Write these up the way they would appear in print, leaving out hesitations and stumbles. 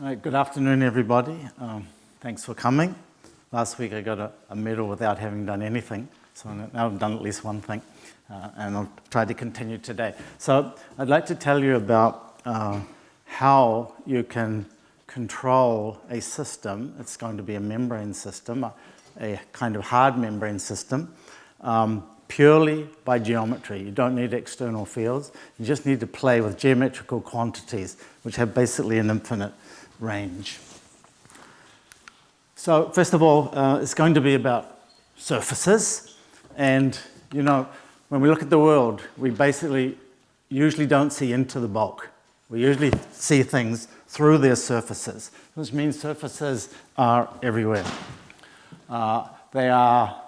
All right, good afternoon, everybody. Thanks for coming. Last week I got a medal without having done anything, so now I've done at least one thing, and I'll try to continue today. So I'd like to tell you about how you can control a system. It's going to be a membrane system, a kind of hard membrane system, purely by geometry. You don't need external fields. You just need to play with geometrical quantities, which have basically an infinite range. So first of all, it's going to be about surfaces. And, you know, when we look at the world, we basically usually don't see into the bulk. We usually see things through their surfaces, which means surfaces are everywhere. They are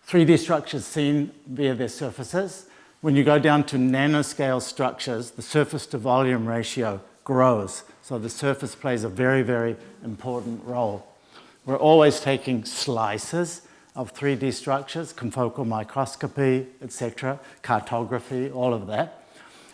3D structures seen via their surfaces. When you go down to nanoscale structures, the surface to volume ratio grows. So the surface plays a very, very important role. We're always taking slices of 3D structures, confocal microscopy, etc., cartography, all of that.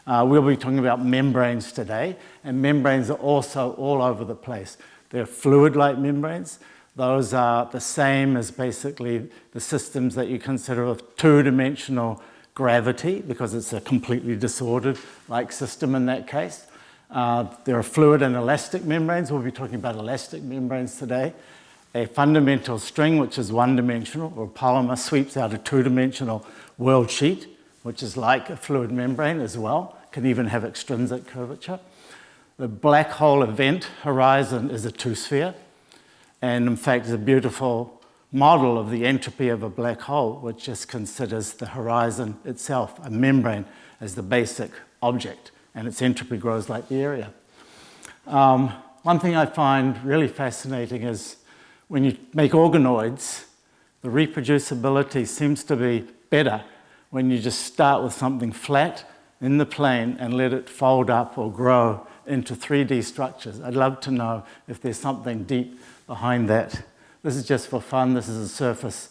We'll be talking about membranes today, and membranes are also all over the place. They're fluid-like membranes. Those are the same as basically the systems that you consider of two-dimensional gravity, because it's a completely disordered-like system in that case. There are fluid and elastic membranes. We'll be talking about elastic membranes today. A fundamental string, which is one-dimensional, or polymer, sweeps out a two-dimensional world sheet, which is like a fluid membrane as well, can even have extrinsic curvature. The black hole event horizon is a two-sphere, and in fact is a beautiful model of the entropy of a black hole, which just considers the horizon itself, a membrane, as the basic object, and its entropy grows like the area. One thing I find really fascinating is when you make organoids, the reproducibility seems to be better when you just start with something flat in the plane and let it fold up or grow into 3D structures. I'd love to know if there's something deep behind that. This is just for fun. This is a surface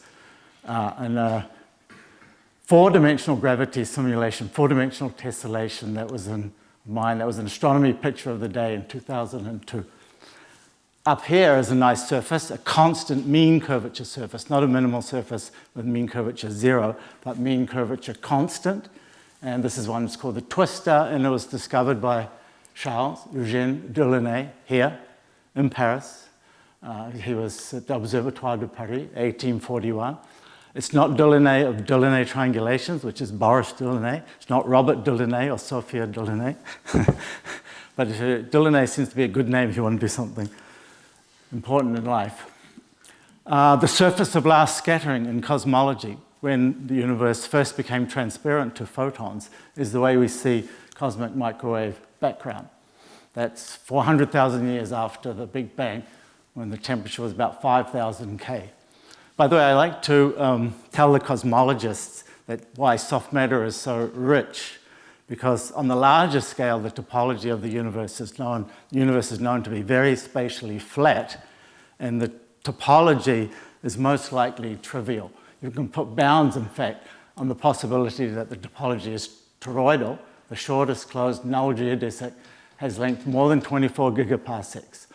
and a four-dimensional gravity simulation, four-dimensional tessellation that was in mine. That was an astronomy picture of the day in 2002. Up here is a nice surface, a constant mean curvature surface, not a minimal surface with mean curvature 0, but mean curvature constant. And this is one that's called the twister, and it was discovered by Charles-Eugène Delaunay here in Paris. He was at the Observatoire de Paris, 1841. It's not Delaunay of Delaunay triangulations, which is Boris Delaunay. It's not Robert Delaunay or Sophia Delaunay. But Delaunay seems to be a good name if you want to do something important in life. The surface of last scattering in cosmology, when the universe first became transparent to photons, is the way we see cosmic microwave background. That's 400,000 years after the Big Bang, when the temperature was about 5,000 K. By the way, I like to tell the cosmologists that why soft matter is so rich, because on the larger scale, the topology of the universe is known. The universe is known to be very spatially flat, and the topology is most likely trivial. You can put bounds, in fact, on the possibility that the topology is toroidal. The shortest closed null geodesic has length more than 24 gigaparsecs.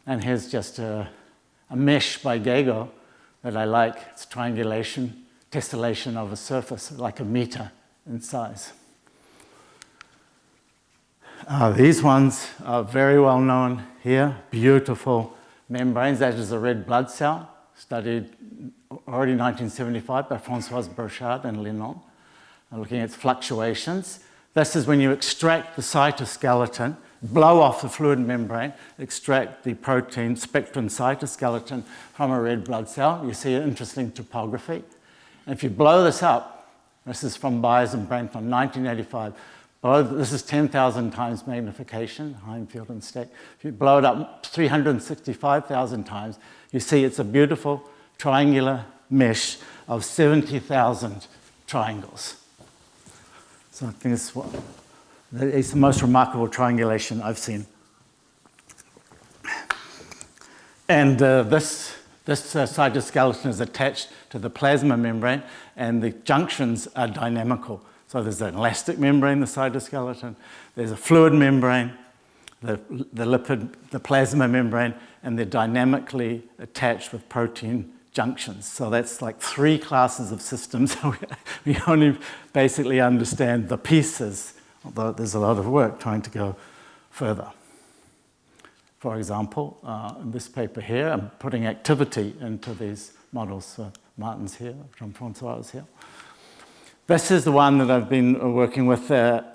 And here's just a mesh by Gego that I like. It's triangulation, tessellation of a surface, like a meter in size. These ones are very well known here. Beautiful membranes. That is a red blood cell, studied already in 1975 by François Burchard and Lennon, looking at fluctuations. This is when you extract the cytoskeleton, blow off the fluid membrane, extract the protein spectrum cytoskeleton from a red blood cell. You see an interesting topography. And if you blow this up, this is from Byers and Branton, 1985, this is 10,000 times magnification, Heimfield and Steck. If you blow it up 365,000 times, you see it's a beautiful triangular mesh of 70,000 triangles. So I think it's the most remarkable triangulation I've seen. And this cytoskeleton is attached to the plasma membrane, and the junctions are dynamical. So there's an elastic membrane, the cytoskeleton. There's a fluid membrane. the lipid, the plasma membrane, and they're dynamically attached with protein junctions. So that's like 3 classes of systems. We only basically understand the pieces, although there's a lot of work trying to go further. For example, in this paper here, I'm putting activity into these models. So Martin's here, Jean-François is here. This is the one that I've been working with that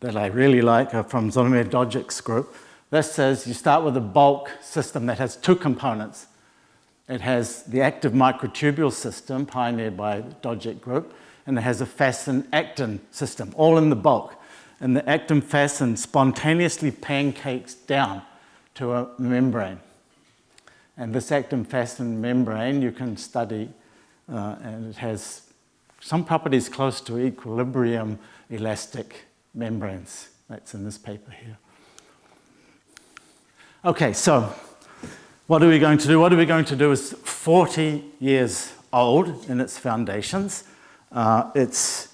I really like from Zonomir Dodgik's group. This says you start with a bulk system that has 2 components. It has the active microtubule system pioneered by the Dodgik group, and it has a facin-actin system, all in the bulk. And the actin-facin spontaneously pancakes down to a membrane. And this actin-facin membrane you can study, and it has some properties close to equilibrium elastic membranes. That's in this paper here. Okay, so what are we going to do? What are we going to do is 40 years old in its foundations. It's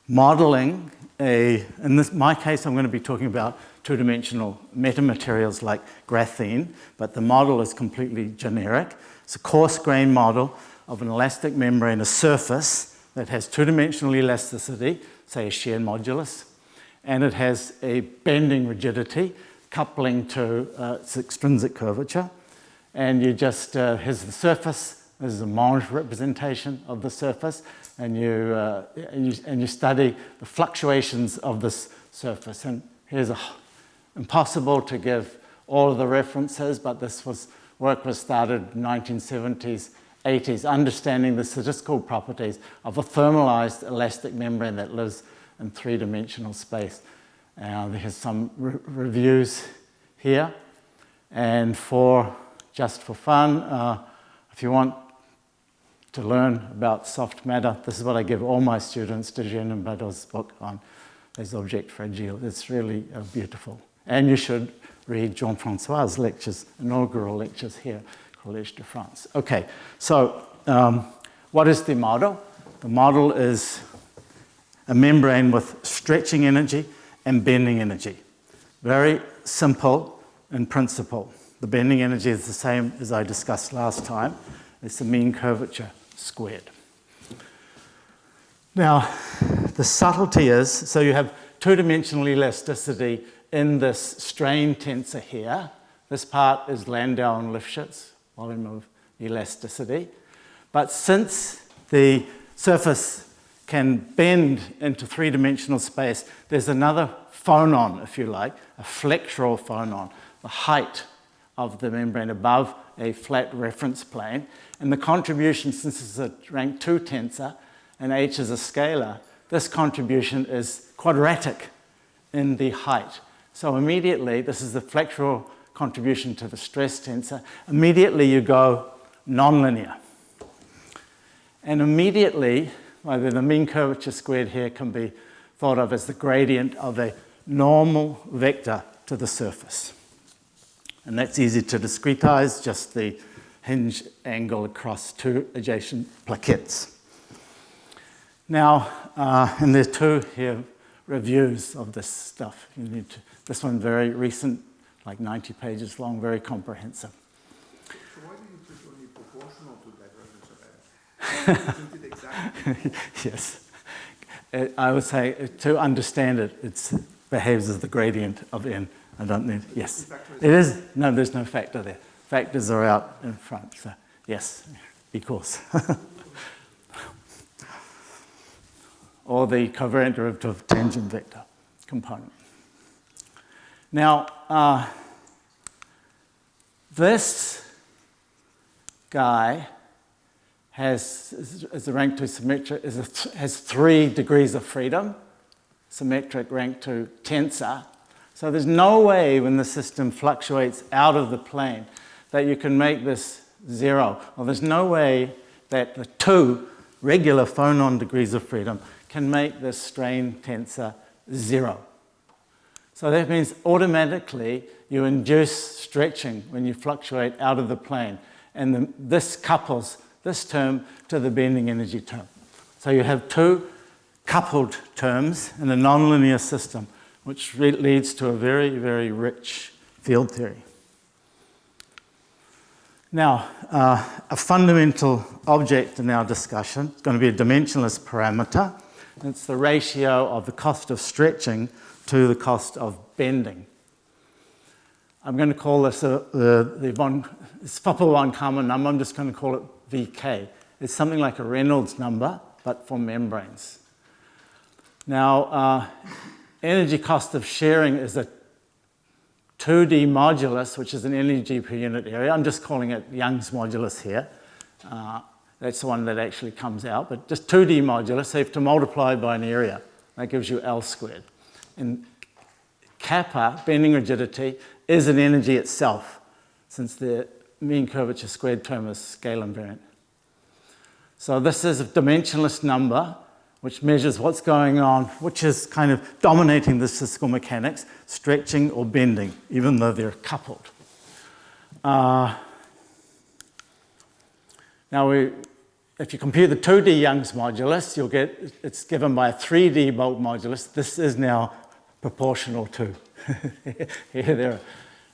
modeling in my case, I'm going to be talking about 2-dimensional metamaterials like graphene, but the model is completely generic. It's a coarse grain model of an elastic membrane, a surface that has 2-dimensional elasticity, say a shear modulus, and it has a bending rigidity, coupling to its extrinsic curvature. And you just, here's the surface, this is a Monge representation of the surface, and you study the fluctuations of this surface. And here's impossible to give all of the references, but work was started in the 1970s, 80s, understanding the statistical properties of a thermalized elastic membrane that lives in 3-dimensional space. There's some reviews here. And just for fun, if you want to learn about soft matter, this is what I give all my students, Dijen and Bado's book on les objets fragiles. It's really beautiful. And you should read Jean-François' lectures, inaugural lectures here, Collège de France. Okay, so what is the model? The model is a membrane with stretching energy and bending energy. Very simple in principle. The bending energy is the same as I discussed last time. It's the mean curvature squared. Now, the subtlety is, so you have 2-dimensional elasticity in this strain tensor here. This part is Landau and Lifshitz, volume of elasticity. But since the surface can bend into 3-dimensional space, there's another phonon, if you like, a flexural phonon, the height of the membrane above a flat reference plane. And the contribution, since it's a rank 2 tensor and h is a scalar, this contribution is quadratic in the height. So immediately, this is the flexural contribution to the stress tensor. Immediately you go nonlinear. And immediately, the mean curvature squared here can be thought of as the gradient of a normal vector to the surface. And that's easy to discretize, just the hinge angle across 2 adjacent plaquettes. Now, and there's 2 here reviews of this stuff. This one very recent, like 90 pages long, very comprehensive. So why do you put only proportional to divergence of n? Isn't it exactly? Yes. I would say, to understand it, it behaves as the gradient of n. I don't need, yes. It is, no, there's no factor there. Factors are out in front, so yes, equals. Or the covariant derivative tangent vector component. Now, this guy is a rank 2 symmetric, has 3 degrees of freedom, symmetric rank 2 tensor. So there's no way when the system fluctuates out of the plane that you can make this 0. Well, there's no way that the 2 regular phonon degrees of freedom can make this strain tensor 0. So that means automatically you induce stretching when you fluctuate out of the plane. And this couples this term to the bending energy term. So you have 2 coupled terms in a nonlinear system, which leads to a very, very rich field theory. Now, a fundamental object in our discussion is going to be a dimensionless parameter. It's the ratio of the cost of stretching to the cost of bending. I'm going to call this it's Foppel-Von Karman number. I'm just going to call it VK. It's something like a Reynolds number, but for membranes. Now, energy cost of sharing is a 2D modulus, which is an energy per unit area. I'm just calling it Young's modulus here. That's the one that actually comes out, but just 2D modulus, so you have to multiply by an area. That gives you L squared. And kappa, bending rigidity, is an energy itself, since the mean curvature squared term is scale invariant. So this is a dimensionless number which measures what's going on, which is kind of dominating the statistical mechanics, stretching or bending, even though they're coupled. Now, if you compute the 2D Young's modulus, you'll get it's given by a 3D bulk modulus. This is now proportional to, here there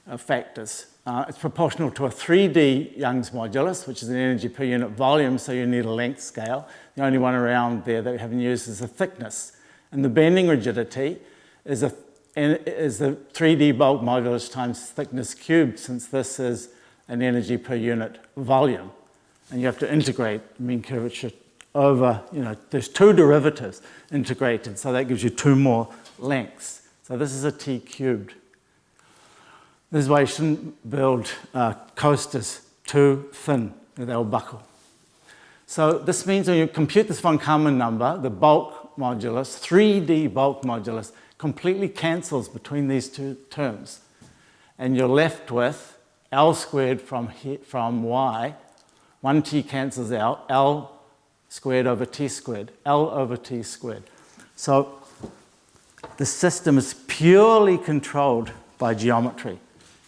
are factors. It's proportional to a 3D Young's modulus, which is an energy per unit volume, so you need a length scale. The only one around there that we haven't used is the thickness. And the bending rigidity is the 3D bulk modulus times thickness cubed, since this is an energy per unit volume. And you have to integrate mean curvature over, there's two derivatives integrated, so that gives you two more lengths. So this is a T cubed. This is why you shouldn't build coasters too thin, they'll buckle. So this means when you compute this von Karman number, the bulk modulus, 3D bulk modulus, completely cancels between these two terms. And you're left with L squared from Y. 1T cancels out, L squared over T squared, L over T squared. So the system is purely controlled by geometry.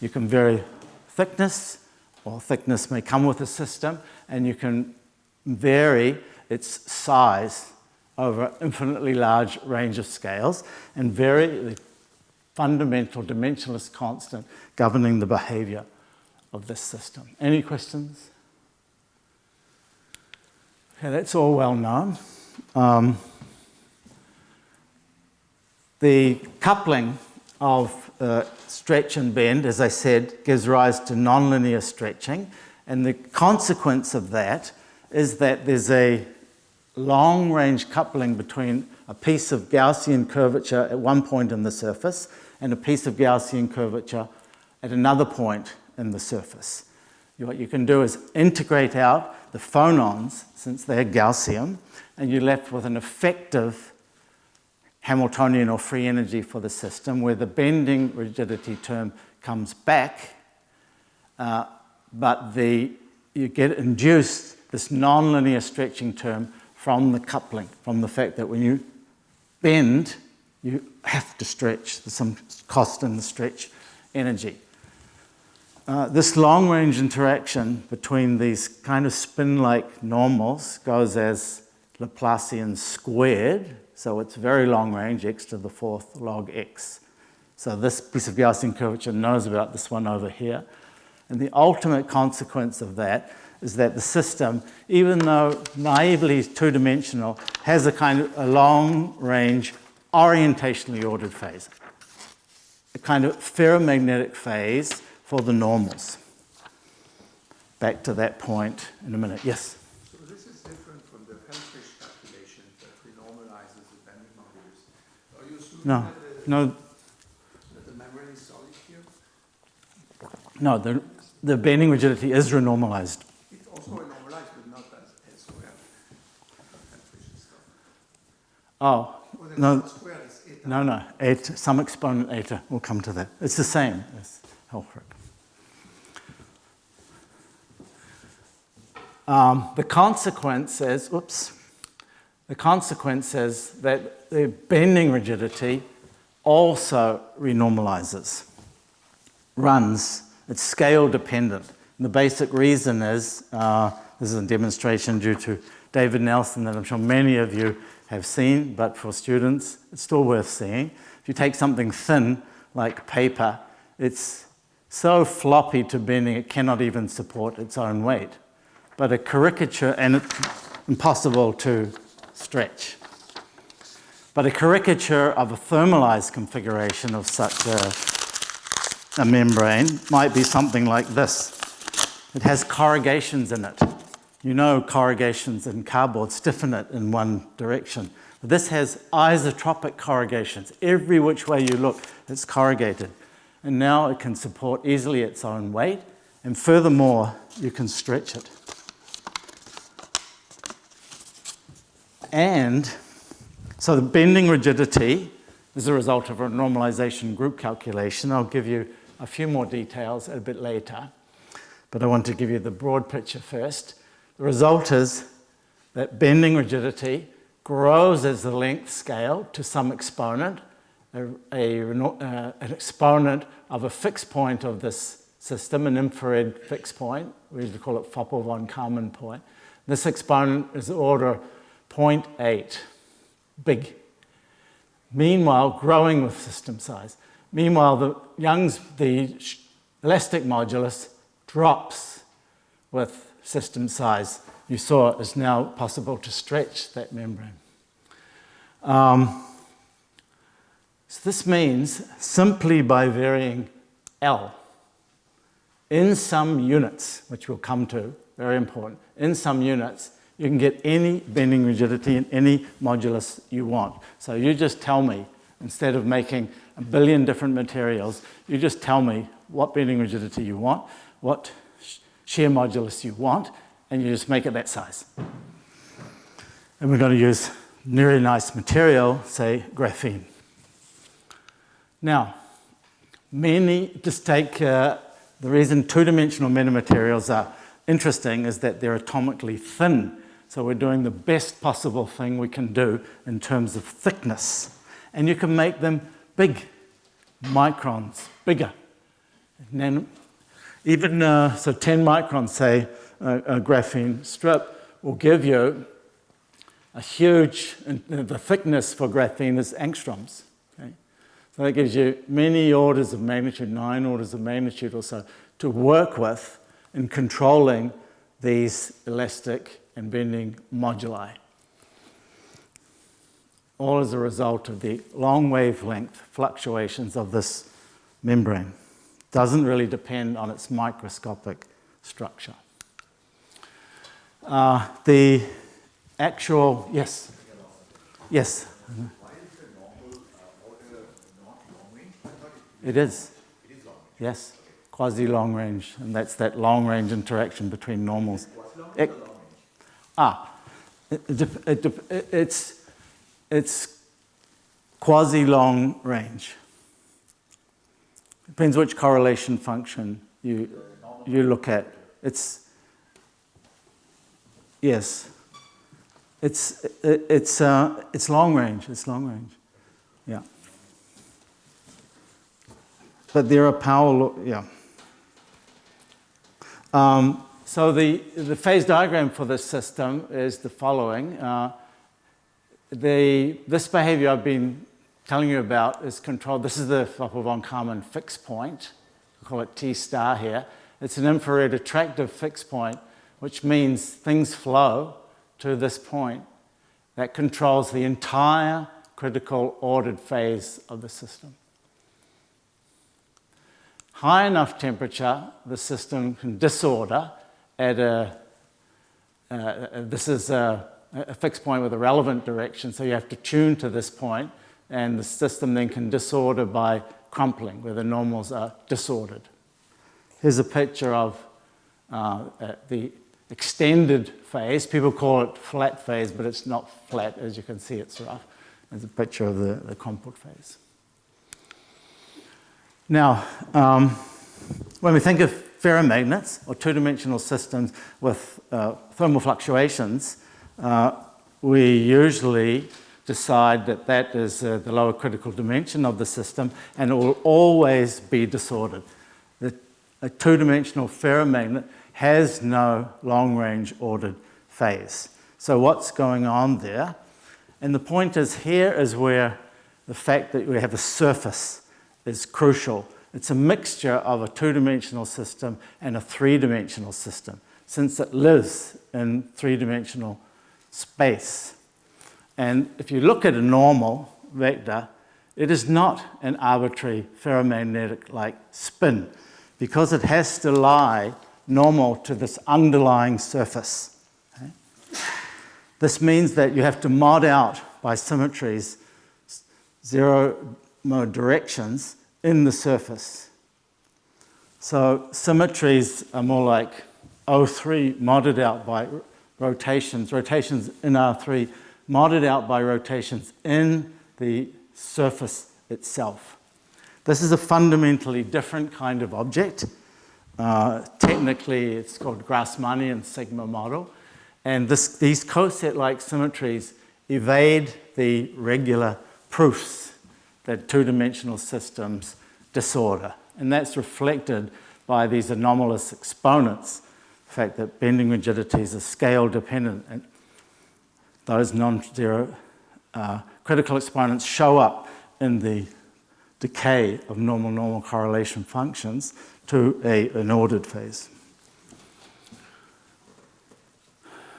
You can vary thickness, or thickness may come with the system, and you can vary its size over an infinitely large range of scales and vary the fundamental dimensionless constant governing the behavior of this system. Any questions? Okay, that's all well known. The coupling of stretch and bend, as I said, gives rise to nonlinear stretching, and the consequence of that is that there's a long-range coupling between a piece of Gaussian curvature at one point in the surface and a piece of Gaussian curvature at another point in the surface. What you can do is integrate out the phonons, since they're Gaussian, and you're left with an effective Hamiltonian or free energy for the system, where the bending rigidity term comes back, but you get induced this nonlinear stretching term from the coupling, from the fact that when you bend, you have to stretch. There's some cost in the stretch energy. This long-range interaction between these kind of spin-like normals goes as Laplacian squared, so it's very long range, x to the fourth log x. So this piece of Gaussian curvature knows about this one over here. And the ultimate consequence of that is that the system, even though naively is two-dimensional, has a long-range orientationally ordered phase, a kind of ferromagnetic phase for the normals. Back to that point in a minute. Yes? So this is different from the Helmholtz calculation that renormalizes the bending modulus. Are you assuming that the membrane is solid here? No, the bending rigidity is renormalized. It's also renormalized, but not as square. Oh, no. Square is eta. No, eta, some exponent eta. We'll come to that. It's the same as Helmholtz. The consequence is that the bending rigidity also renormalizes, it's scale dependent. And the basic reason is, this is a demonstration due to David Nelson that I'm sure many of you have seen, but for students, it's still worth seeing. If you take something thin like paper, its so floppy to bending it cannot even support its own weight. But a caricature, and it's impossible to stretch. But a caricature of a thermalized configuration of such a membrane might be something like this. It has corrugations in it. You know, corrugations in cardboard stiffen it in one direction. But this has isotropic corrugations. Every which way you look, it's corrugated. And now it can support easily its own weight, and furthermore, you can stretch it. And so the bending rigidity is a result of a normalization group calculation. I'll give you a few more details a bit later, but I want to give you the broad picture first. The result is that bending rigidity grows as the length scale to some exponent, an exponent of a fixed point of this system, an infrared fixed point. We usually call it Foppel-von Karman point. This exponent is order 0.8, big. Meanwhile, growing with system size. Meanwhile, the elastic modulus drops with system size. You saw it is now possible to stretch that membrane. So this means simply by varying L in some units, which we'll come to, very important, in some units, you can get any bending rigidity in any modulus you want. So you just tell me, instead of making a billion different materials, you just tell me what bending rigidity you want, what shear modulus you want, and you just make it that size. And we're going to use very nice material, say graphene. Now, just take the reason two-dimensional metamaterials are interesting is that they're atomically thin. So we're doing the best possible thing we can do in terms of thickness. And you can make them big, microns, bigger. And then even so 10 microns, say, a graphene strip will give you a huge, the thickness for graphene is angstroms. Okay? So that gives you many orders of magnitude, 9 orders of magnitude or so, to work with in controlling these elastic and bending moduli. All as a result of the long wavelength fluctuations of this membrane. Doesn't really depend on its microscopic structure. The actual, yes? Yes? Why is the normal order not long range? I thought It is. it is long range. Yes, quasi-long range, and that's that long range interaction between normals. What's long range or long range? It's quasi-long range. Depends which correlation function you look at. Yes. It's long range. It's long range. Yeah. But there are power. Yeah. So the phase diagram for this system is the following. This behavior I've been telling you about is controlled. This is the Foppel-von Karman fixed point. We call it T star here. It's an infrared attractive fixed point, which means things flow to this point that controls the entire critical ordered phase of the system. High enough temperature, the system can disorder at this is a fixed point with a relevant direction, so you have to tune to this point, and the system then can disorder by crumpling, where the normals are disordered. Here's a picture of the extended phase. People call it flat phase, but it's not flat. As you can see, it's rough. There's a picture of the crumpled phase. Now, when we think of ferromagnets or two-dimensional systems with thermal fluctuations, we usually decide that that is the lower critical dimension of the system, and it will always be disordered. A two-dimensional ferromagnet has no long-range ordered phase. So what's going on there? And the point is, here is where the fact that we have a surface is crucial It's a mixture of a two-dimensional system and a three-dimensional system, since it lives in three-dimensional space. And if you look at a normal vector, it is not an arbitrary ferromagnetic-like spin, because it has to lie normal to this underlying surface. Okay? This means that you have to mod out by symmetries zero-mode directions in the surface. So symmetries are more like O3 modded out by rotations in R3 modded out by rotations in the surface itself. This is a fundamentally different kind of object. Technically, it's called Grassmannian sigma model. And these coset-like symmetries evade the regular proofs that two-dimensional systems disorder. And that's reflected by these anomalous exponents, the fact that bending rigidities are scale-dependent, and those non-zero critical exponents show up in the decay of normal-normal correlation functions to an ordered phase.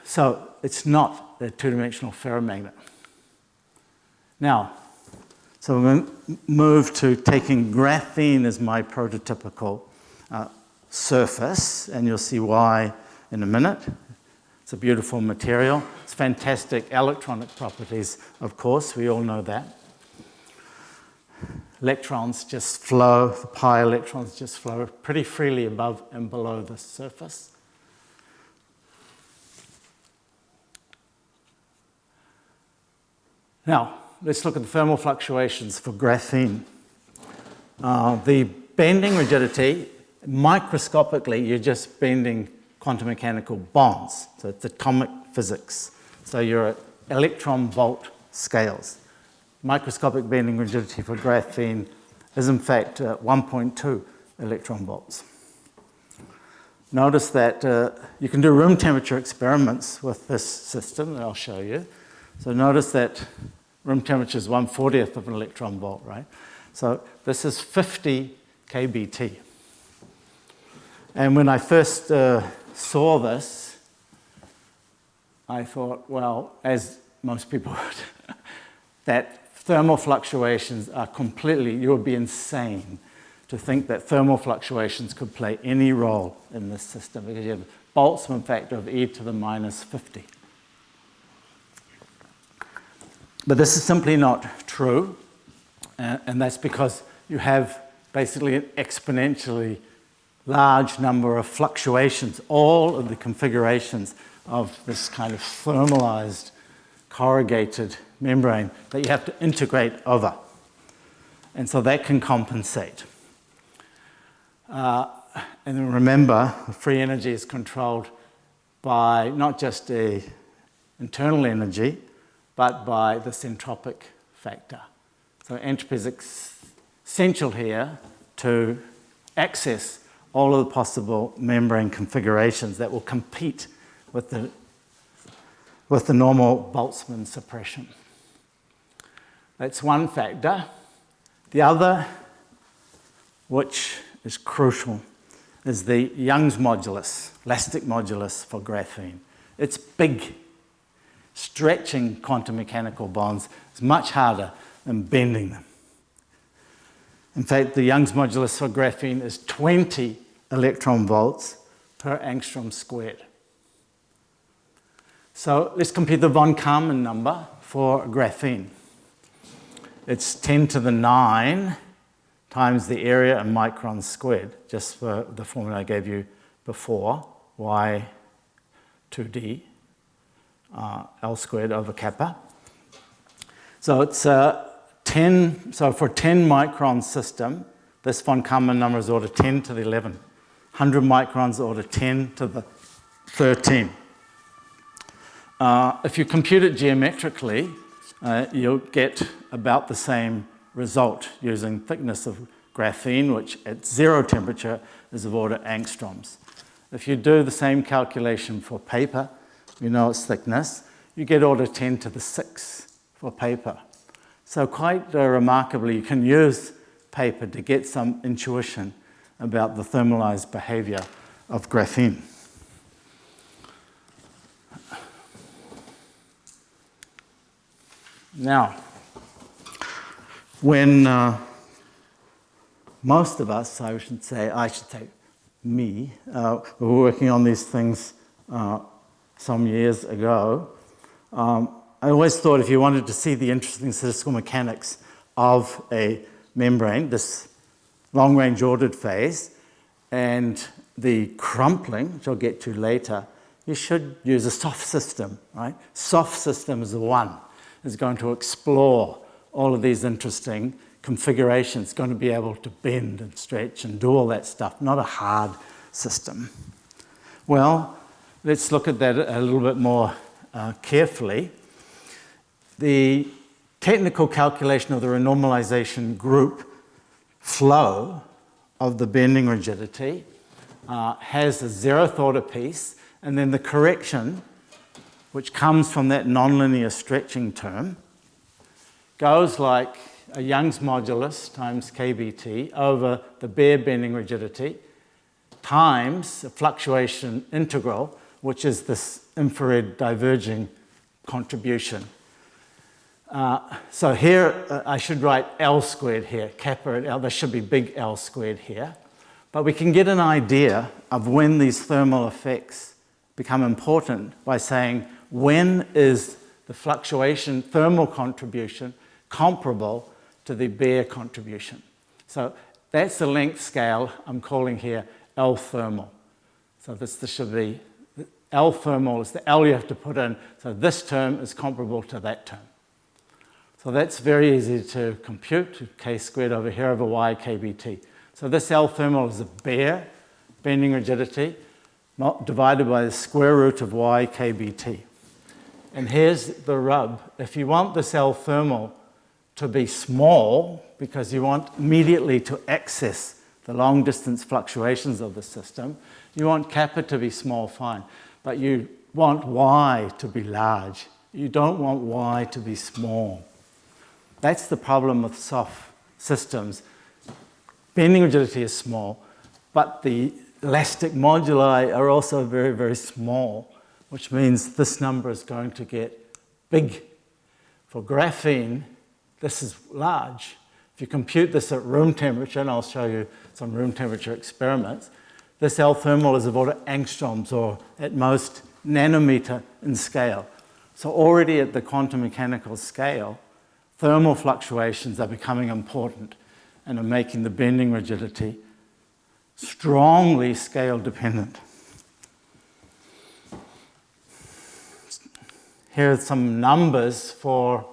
So it's not a two-dimensional ferromagnet. Now, so we're going to move to taking graphene as my prototypical surface, and you'll see why in a minute. It's a beautiful material. It's fantastic electronic properties, of course. We all know that. Electrons just flow, the pi electrons just flow pretty freely above and below the surface. Now, let's look at the thermal fluctuations for graphene. The bending rigidity, microscopically, you're just bending quantum mechanical bonds. So it's atomic physics. So you're at electron volt scales. Microscopic bending rigidity for graphene is in fact 1.2 electron volts. Notice that you can do room temperature experiments with this system that I'll show you. So notice that room temperature is 1/40th of an electron volt, right? So this is 50 kBT. And when I first saw this, I thought, well, as most people would, that thermal fluctuations are completely, you would be insane to think that thermal fluctuations could play any role in this system, because you have a Boltzmann factor of e to the minus 50. But this is simply not true, and that's because you have basically an exponentially large number of fluctuations, all of the configurations of this kind of thermalized corrugated membrane that you have to integrate over. And so that can compensate. And then remember, the free energy is controlled by not just the internal energy, but by this entropic factor. So entropy is essential here to access all of the possible membrane configurations that will compete with the normal Boltzmann suppression. That's one factor. The other, which is crucial, is the Young's modulus, elastic modulus for graphene. It's big. Stretching quantum mechanical bonds is much harder than bending them. In fact, the Young's modulus for graphene is 20 electron volts per angstrom squared. So let's compute the von Karman number for graphene. It's 10 to the 9 times the area in microns squared, just for the formula I gave you before, y 2d, L squared over kappa. So it's 10, so for a 10 micron system, this von Karman number is order 10 to the 11. 100 microns order 10 to the 13. If you compute it geometrically, you'll get about the same result using thickness of graphene, which at zero temperature is of order angstroms. If you do the same calculation for paper, you know its thickness, you get order 10 to the 6 for paper. So quite remarkably, you can use paper to get some intuition about the thermalized behavior of graphene. Now, when most of us, I should say me, were working on these things some years ago, I always thought if you wanted to see the interesting statistical mechanics of a membrane, this long-range ordered phase, and the crumpling, which I'll get to later, you should use a soft system, right? Soft system is the one that's going to explore all of these interesting configurations, going to be able to bend and stretch and do all that stuff, not a hard system. Well, let's look at that a little bit more carefully. The technical calculation of the renormalization group flow of the bending rigidity has a zeroth order piece, and then the correction, which comes from that nonlinear stretching term, goes like a Young's modulus times kBt over the bare bending rigidity times a fluctuation integral, which is this infrared diverging contribution. So here, I should write L squared here, kappa at L. There should be big L squared here. But we can get an idea of when these thermal effects become important by saying, when is the fluctuation thermal contribution comparable to the bare contribution? So that's the length scale I'm calling here L thermal. So this should be, L thermal is the L you have to put in. So this term is comparable to that term. So that's very easy to compute, k squared over here over y kBt. So this L thermal is a bare bending rigidity divided by the square root of y kBt. And here's the rub. If you want this L thermal to be small, because you want immediately to access the long distance fluctuations of the system, you want kappa to be small, fine. But you want y to be large. You don't want y to be small. That's the problem with soft systems. Bending rigidity is small, but the elastic moduli are also very, very small, which means this number is going to get big. For graphene, this is large. If you compute this at room temperature, and I'll show you some room temperature experiments, this L thermal is of order angstroms, or at most nanometer in scale. So already at the quantum mechanical scale, thermal fluctuations are becoming important and are making the bending rigidity strongly scale dependent. Here are some numbers for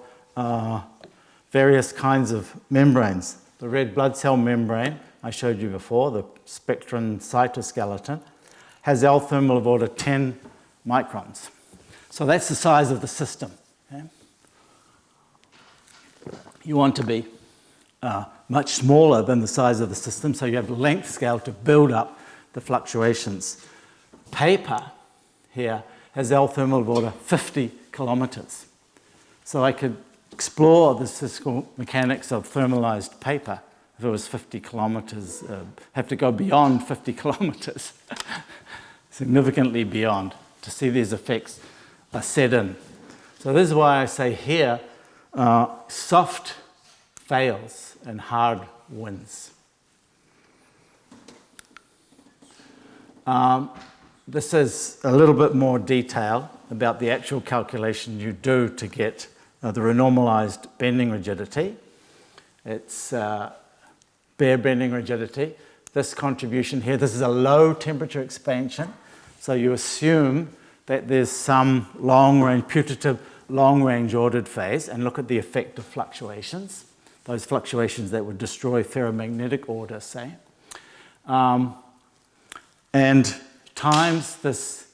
various kinds of membranes. The red blood cell membrane I showed you before, the spectrin cytoskeleton, has L thermal of order 10 microns. So that's the size of the system. Okay? You want to be much smaller than the size of the system, so you have the length scale to build up the fluctuations. Paper here has L thermal of order 50 kilometers. So I could explore the statistical mechanics of thermalized paper if it was 50 kilometers, have to go beyond 50 kilometers, significantly beyond, to see these effects are set in. So this is why I say here, soft fails and hard wins. This is a little bit more detail about the actual calculation you do to get the renormalized bending rigidity. It's bare bending rigidity. This contribution here, this is a low temperature expansion. So you assume that there's some long-range, putative long-range ordered phase, and look at the effect of fluctuations, those fluctuations that would destroy ferromagnetic order, say. And times this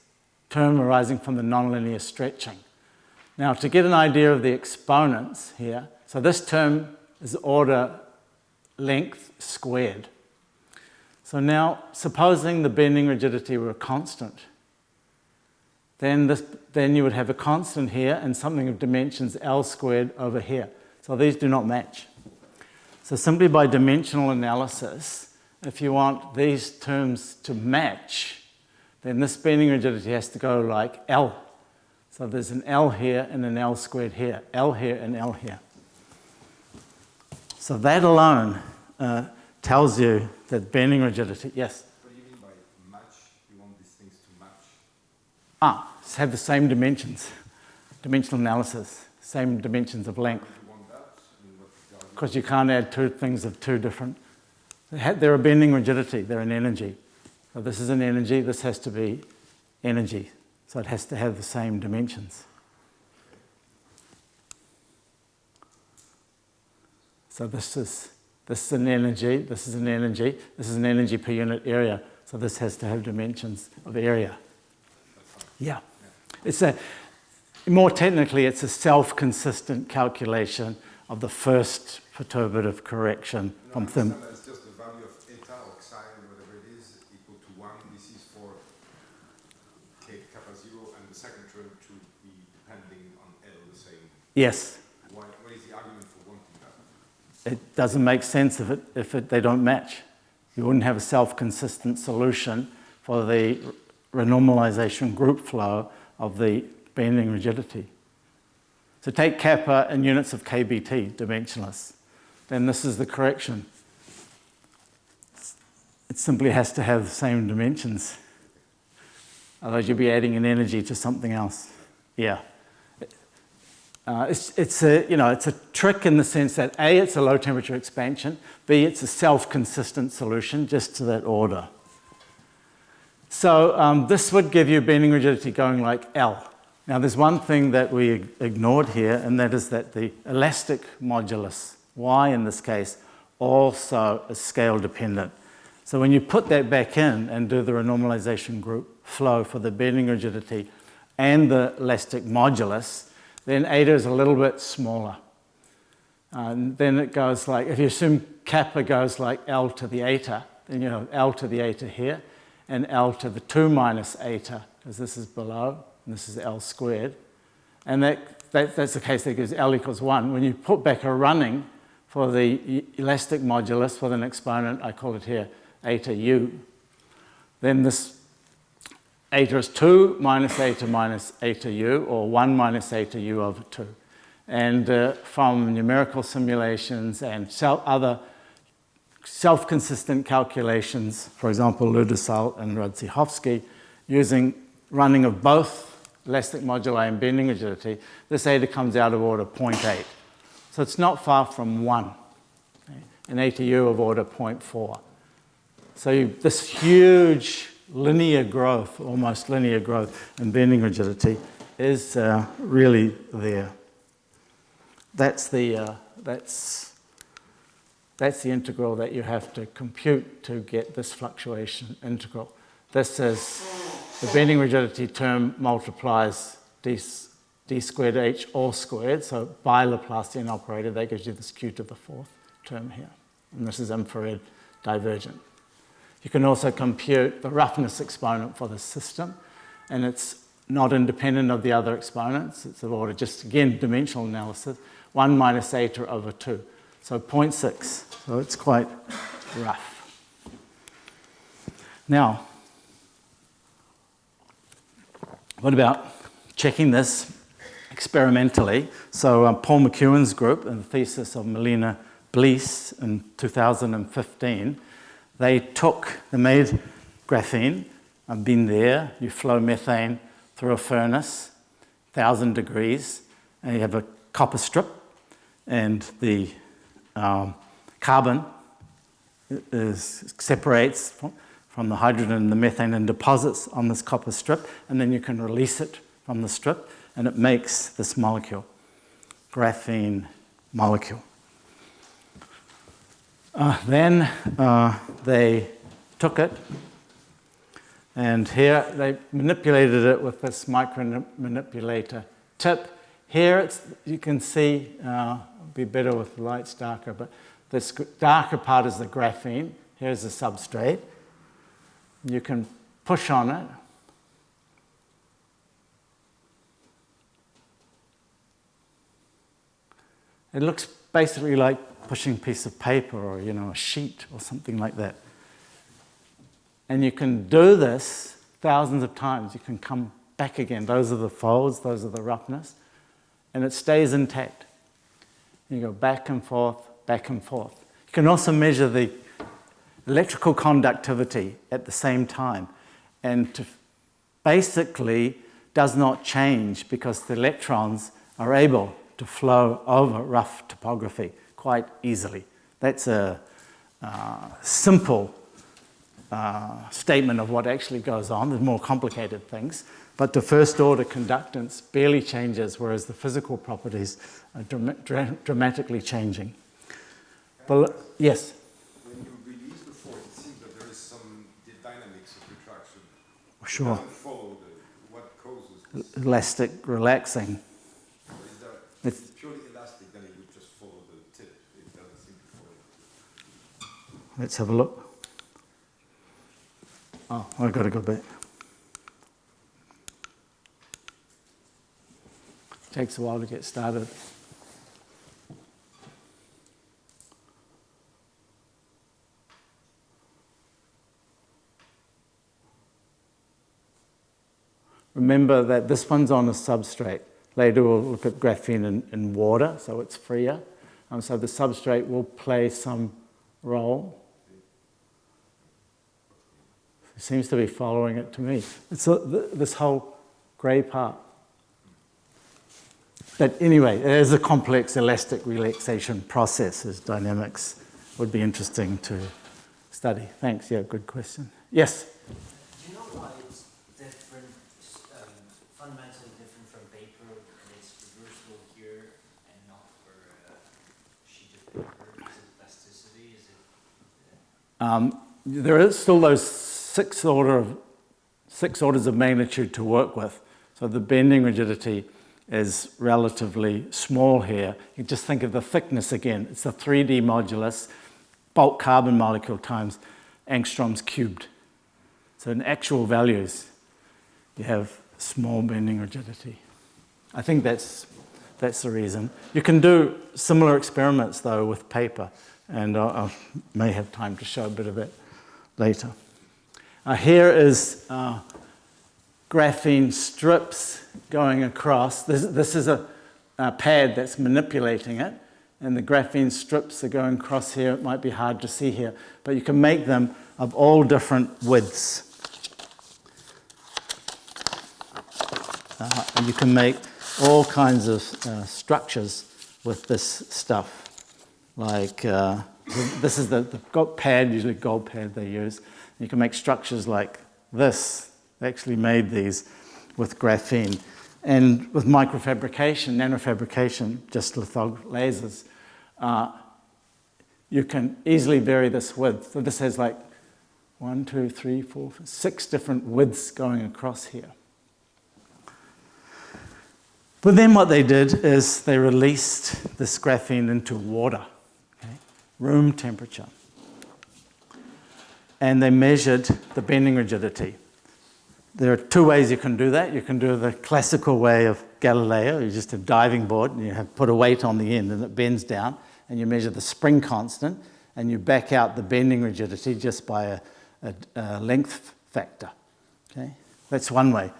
term arising from the nonlinear stretching. Now, to get an idea of the exponents here, so this term is order length squared. So now, supposing the bending rigidity were a constant, then you would have a constant here and something of dimensions L squared over here. So these do not match. So simply by dimensional analysis, if you want these terms to match, then this bending rigidity has to go like L. So there's an L here and an L squared here, L here and L here. So that alone tells you that bending rigidity, yes? What do you mean by match? You want these things to match? Have the same dimensions, dimensional analysis, same dimensions of length. You want that? Because you can't add two things of two different. They're a bending rigidity, they're an energy. So this is an energy, this has to be energy. So it has to have the same dimensions. So this is an energy, this is an energy, this is an energy per unit area. So this has to have dimensions of area. Yeah. More technically, it's a self-consistent calculation of the first perturbative correction from therm. It's just the value of eta or psi, whatever it is, equal to 1. This is for k kappa 0, and the second term to be depending on L the same. Yes. What is the argument for wanting that? It doesn't make sense if they don't match. You wouldn't have a self-consistent solution for the renormalization group flow of the bending rigidity. So take kappa in units of kBt, dimensionless. Then this is the correction. It simply has to have the same dimensions. Otherwise you'll be adding an energy to something else. Yeah. It's a trick in the sense that A, it's a low temperature expansion, B, it's a self-consistent solution just to that order. So this would give you bending rigidity going like L. Now there's one thing that we ignored here, and that is that the elastic modulus, Y in this case, also is scale dependent. So when you put that back in and do the renormalization group flow for the bending rigidity and the elastic modulus, then eta is a little bit smaller. And then it goes like, if you assume kappa goes like L to the eta, then you have L to the eta here, and L to the 2 minus eta, because this is below, and this is L squared. And that's the case that gives L equals 1. When you put back a running for the elastic modulus with an exponent, I call it here eta u, then this eta is 2 minus eta u, or 1 minus eta u over 2. And from numerical simulations and other self-consistent calculations, for example, Ludesalt and Radzichowski, using running of both elastic moduli and bending rigidity, this eta comes out of order 0.8. So it's not far from 1, okay? An eta u of order 0.4. So this huge linear growth, almost linear growth in bending rigidity is really there. That's the integral that you have to compute to get this fluctuation integral. This is the bending rigidity term multiplies d squared h all squared, so by Laplacian operator, that gives you this q to the 4th term here. And this is infrared divergent. You can also compute the roughness exponent for the system, and it's not independent of the other exponents. It's of order, just again, dimensional analysis, 1 minus eta over 2. So 0.6, so it's quite rough. Now, what about checking this experimentally? So Paul McEwen's group, in the thesis of Melina Blees in 2015, they made graphene. I've been there. You flow methane through a furnace, 1,000 degrees, and you have a copper strip, and the carbon separates from the hydrogen and the methane and deposits on this copper strip, and then you can release it from the strip, and it makes this molecule, graphene molecule. Then they took it, and here they manipulated it with this micro manipulator tip. Here you can see, it'll be better with the lights darker, but this darker part is the graphene. Here's the substrate. You can push on it. It looks basically like pushing a piece of paper or, you know, a sheet or something like that. And you can do this thousands of times. You can come back again. Those are the folds, those are the roughness, and it stays intact. You go back and forth, back and forth. You can also measure the electrical conductivity at the same time, and basically does not change because the electrons are able to flow over rough topography quite easily. That's a simple statement of what actually goes on. There's more complicated things, but the first order conductance barely changes, whereas the physical properties are dramatically changing. But yes? When you release the force, it seems that there is some dynamics of retraction. Sure. It doesn't follow what causes this. Elastic, relaxing. Or is that, if it's purely elastic, then it would just follow the tip. It doesn't seem to follow. Let's have a look. Oh, I've got to go back. Takes a while to get started. Remember that this one's on a substrate. Later we'll look at graphene in water, so it's freer. So the substrate will play some role. It seems to be following it to me. It's this whole grey part. But anyway, there's a complex elastic relaxation process as dynamics would be interesting to study. Thanks, yeah, good question. Yes? Do you know why it's different, fundamentally different from paper, and it's reversible here and not for a sheet of paper? Is it plasticity? Is it... There is still those six orders of magnitude to work with. So the bending rigidity is relatively small here. You just think of the thickness again. It's the 3D modulus, bulk carbon molecule times angstroms cubed. So in actual values, you have small bending rigidity. I think that's the reason. You can do similar experiments, though, with paper, and I may have time to show a bit of it later. Here is graphene strips going across. This is a pad that's manipulating it, and the graphene strips are going across here. It might be hard to see here, but you can make them of all different widths. And you can make all kinds of structures with this stuff. Like this is the gold pad, usually gold pad they use. You can make structures like this. They actually made these with graphene. And with microfabrication, nanofabrication, just lasers, you can easily vary this width. So this has like 1, 2, 3, 4, 6 different widths going across here. But then what they did is they released this graphene into water, okay? Room temperature. And they measured the bending rigidity. There are 2 ways you can do that. You can do the classical way of Galileo. You just have a diving board and you have put a weight on the end and it bends down, and you measure the spring constant and you back out the bending rigidity just by a length factor. Okay? That's one way.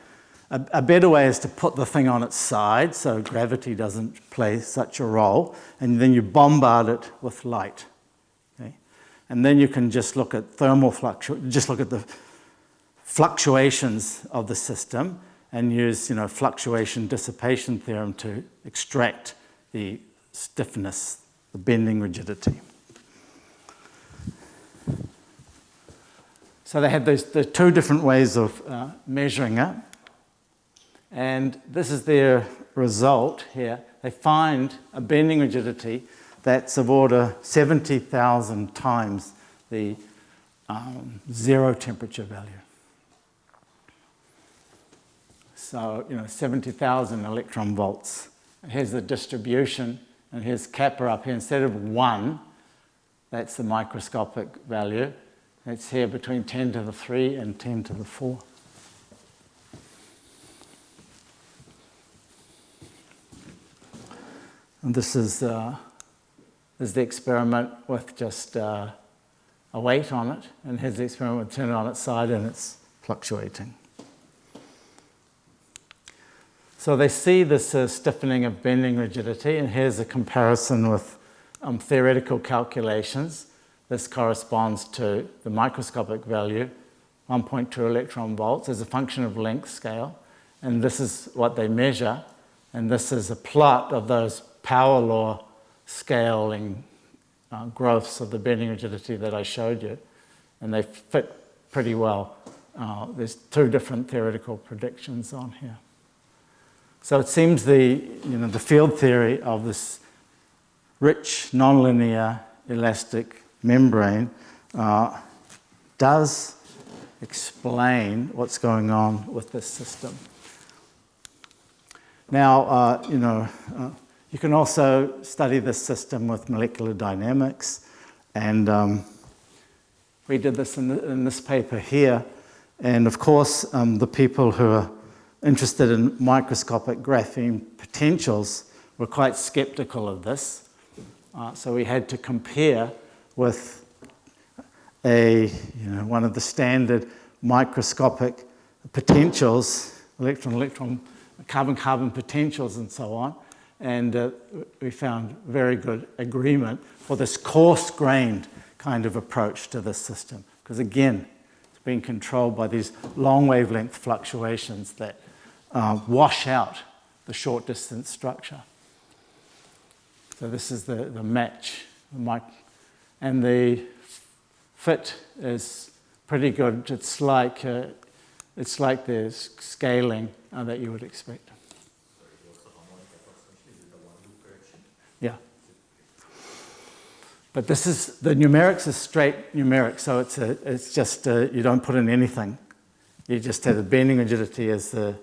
A better way is to put the thing on its side so gravity doesn't play such a role, and then you bombard it with light. Okay? And then you can just look at the fluctuations of the system and use, fluctuation dissipation theorem to extract the stiffness, the bending rigidity. So they had the 2 different ways of measuring it. And this is their result here. They find a bending rigidity that's of order 70,000 times the zero temperature value. So, 70,000 electron volts. Here's the distribution, and here's kappa up here. Instead of 1, that's the microscopic value. It's here between 10 to the 3 and 10 to the 4. And this is is the experiment with just a weight on it, and here's the experiment with turn it on its side and it's fluctuating. So they see this stiffening of bending rigidity, and here's a comparison with theoretical calculations. This corresponds to the microscopic value, 1.2 electron volts, as a function of length scale, and this is what they measure, and this is a plot of those power law scaling growths of the bending rigidity that I showed you, and they fit pretty well. There's two different theoretical predictions on here. So it seems the field theory of this rich, nonlinear, elastic membrane does explain what's going on with this system. Now, you can also study this system with molecular dynamics, and we did this in this paper here. And of course, the people who are interested in microscopic graphene potentials were quite skeptical of this. So we had to compare with one of the standard microscopic potentials, electron-electron, carbon-carbon potentials and so on. And we found very good agreement for this coarse-grained kind of approach to this system. Because again, it's being controlled by these long wavelength fluctuations that wash out the short distance structure. So this is the match. And the fit is pretty good. It's like the scaling that you would expect. Yeah. But this is, the numerics is straight numeric, so it's just, you don't put in anything. You just have the bending rigidity as the